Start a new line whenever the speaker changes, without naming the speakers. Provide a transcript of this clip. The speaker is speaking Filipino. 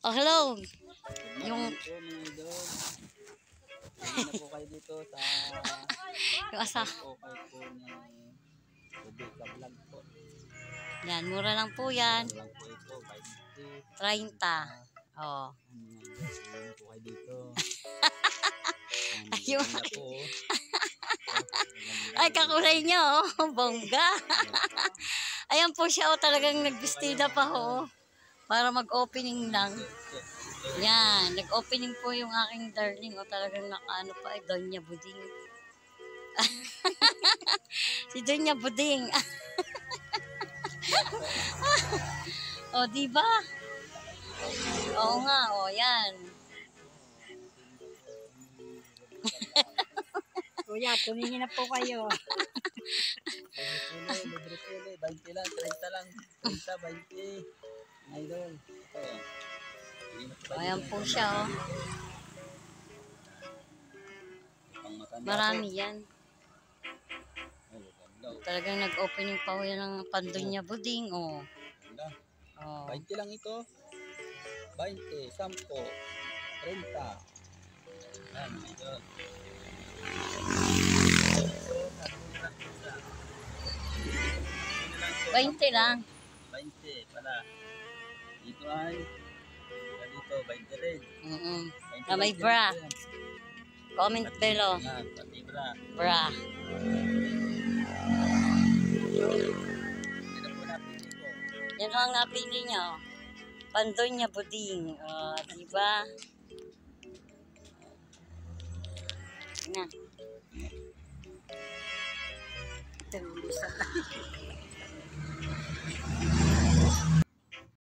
Oh, hello.
Yung...
Yung
po, mga idol. Hindi na po kayo dito sa...
yung asa.
po kayo po ni Rebecca Vlog po.
Yan, mura lang po yan.
Ano lang po ito, 20.
30. Oh.
Mga idol, hindi na po kayo dito.
Ayun.
Ganda po.
Ay, kakulay niyo, oh. Bongga. Ayan po siya, oh. Talagang nagbistida pa, oh. Para mag-opening lang. Yan, nag-opening po yung aking darling, oh. Talagang nakaano pa, eh, Doña Buding. Si Doña Buding. Oh, di ba? Oo nga, oh, yan.
Kuya, tumingin na po kayo.
Libre pili, 20 lang, 30 lang. 30, 20. Mga idol. Ito. Hindi na po kayo
Ayan
dito.
po siya, oh.
Pang matanda
Marami
po.
yan.
Ay, ganda.
Talagang nag-opening pa ho yan ng Pandonya Buding, oh.
Ganda.
Oh.
20 lang ito. 20, 10, 30. Ayan, mga idol.
20 lang.
20 pala. Dito ay dito 20 rin. 20
Na may
lang
bra.
dito yan.
Comment below.
Yan, pati bra.
Bra.
Hindi na po napili ko.
Yan lang napili nyo. Pandonya Buding. Oh, diba? Na.
Tumingin sa